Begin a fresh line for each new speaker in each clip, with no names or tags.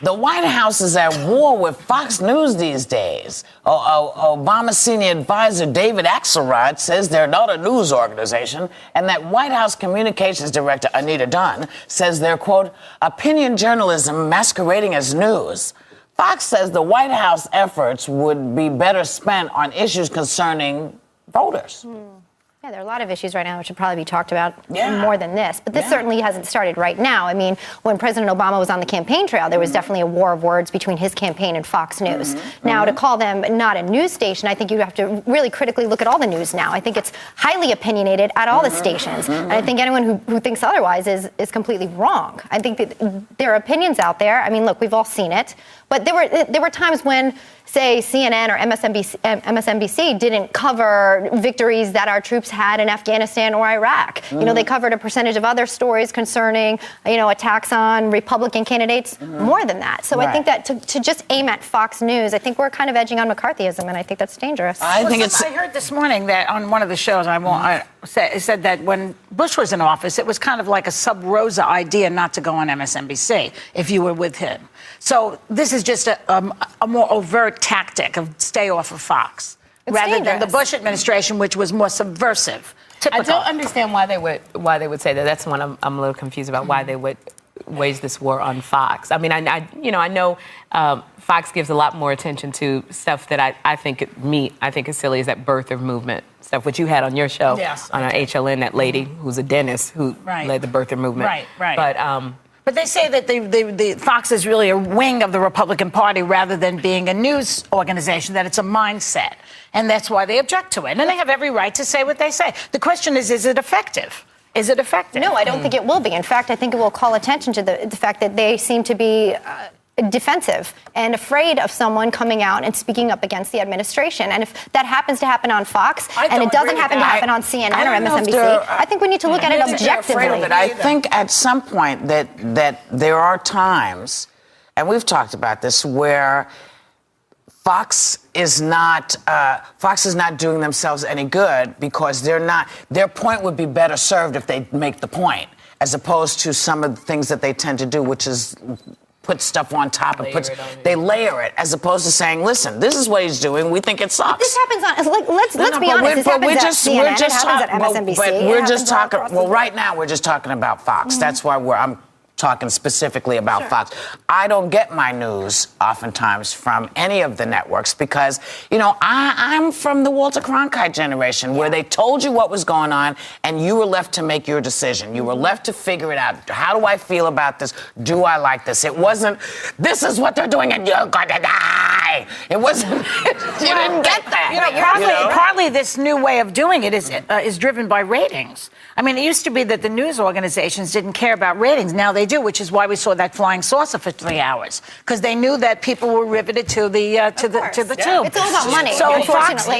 The White House is at war with Fox News these days. Obama senior advisor David Axelrod says they're not a news organization, and that White House communications director Anita Dunn says they're, quote, opinion journalism masquerading as news. Fox says the White House efforts would be better spent on issues concerning voters.
Yeah, there are a lot of issues right now which should probably be talked about more than this. But this certainly hasn't started right now. I mean, when President Obama was on the campaign trail, there was definitely a war of words between his campaign and Fox News. Now, to call them not a news station, I think you have to really critically look at all the news now. I think it's highly opinionated at all the stations. And I think anyone who thinks otherwise is completely wrong. I think that there are opinions out there. I mean, look, we've all seen it. But there were times when, say, CNN or MSNBC didn't cover victories that our troops had in Afghanistan or Iraq. You know, they covered a percentage of other stories concerning, attacks on Republican candidates, more than that. So I think that to just aim at Fox News, I think we're kind of edging on McCarthyism, and I think that's dangerous.
I heard this morning that on one of the shows, it said that when Bush was in office, it was kind of like a sub rosa idea not to go on MSNBC if you were with him. So this is just a more overt tactic of stay off of Fox, rather than the Bush administration, which was more subversive. Typical.
I don't understand why they would say that. That's the one I'm a little confused about, why they would wage this war on Fox. I mean, I know Fox gives a lot more attention to stuff that I think is silly, is that birther movement stuff, which you had on your show on our HLN, that lady who's a dentist who led the birther movement.
Right. But they say that the Fox is really a wing of the Republican Party rather than being a news organization, that it's a mindset. And that's why they object to it. And they have every right to say what they say. The question is it effective? Is it effective?
No, I don't think it will be. In fact, I think it will call attention to the fact that they seem to be defensive and afraid of someone coming out and speaking up against the administration. And if that happens to happen on Fox and it doesn't happen to happen on CNN or MSNBC, I think we need to look at it objectively.
I think at some point that there are times, and we've talked about this, where Fox is not doing themselves any good because their point would be better served if they make the point, as opposed to some of the things that they tend to do, which is put stuff on top and they layer it, as opposed to saying, listen, this is what he's doing, we think it sucks.
But this happens on, let's be honest, this happens at CNN, it happens at MSNBC.
But we're just talking, right now we're just talking about Fox. That's why I'm talking specifically about Fox. I don't get my news oftentimes from any of the networks because, I'm from the Walter Cronkite generation where they told you what was going on and you were left to make your decision. You were left to figure it out. How do I feel about this? Do I like this? It wasn't, this is what they're doing and you're going to die. It wasn't, you didn't get that.
Partly this new way of doing it is driven by ratings. I mean, it used to be that the news organizations didn't care about ratings. Now they do, which is why we saw that flying saucer for 3 hours, because they knew that people were riveted to the tube.
It's all about money.
So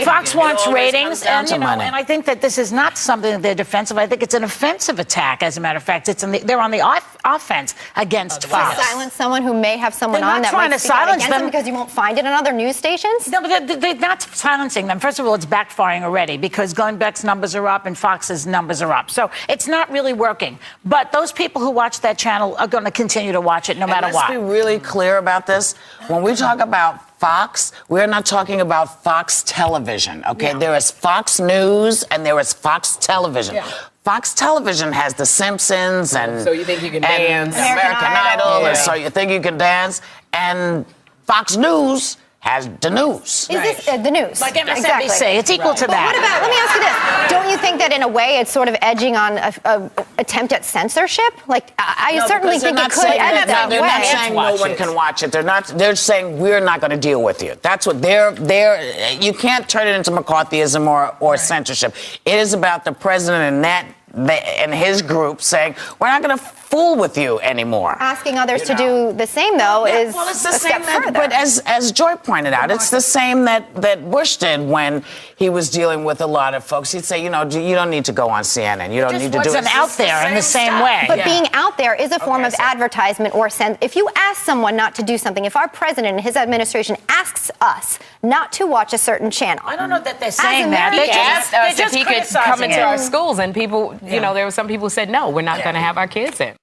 Fox wants ratings, and I think that this is not something that they're defensive. I think it's an offensive attack. As a matter of fact, they're on the offense against Fox.
Silence someone who may have someone on that might speak out against them because you won't find it on other news stations.
No, but they're not silencing them. First of all, it's backfiring already because Glenn Beck's numbers are up and Fox's numbers are up. So it's not really working. But those people who watch that channel are going to continue to watch it no matter what.
Let's be really clear about this. When we talk about Fox, we're not talking about Fox Television, okay? Yeah. There is Fox News and there is Fox Television. Yeah. Fox Television has The Simpsons and
So You Think You Can Dance,
American Idol, and So You Think You Can Dance, and Fox News has the news.
Is this the news?
Like MSNBC. Exactly. It's equal to that.
What about, let me ask you this. Don't you think that in a way it's sort of edging on an attempt at censorship? Like, I certainly think it could end that way.
They're not saying no one can watch it. They're saying we're not going to deal with you. That's what you can't turn it into McCarthyism or censorship. It is about the president and his group saying, we're not going to fool with you anymore.
Asking others to do the same, though, is
it's the
a
same
step further.
But as Joy pointed out, it's the same that Bush did when he was dealing with a lot of folks. He'd say, you don't need to go on CNN. You don't need to do it.
It wasn't out there in the same way.
But being out there is a form of advertisement or if you ask someone not to do something, if our president and his administration asks us not to watch a certain channel.
I don't know that they're saying that.
They asked us if he could come into our schools, and people, there were some people who said, no, we're not going to have our kids in.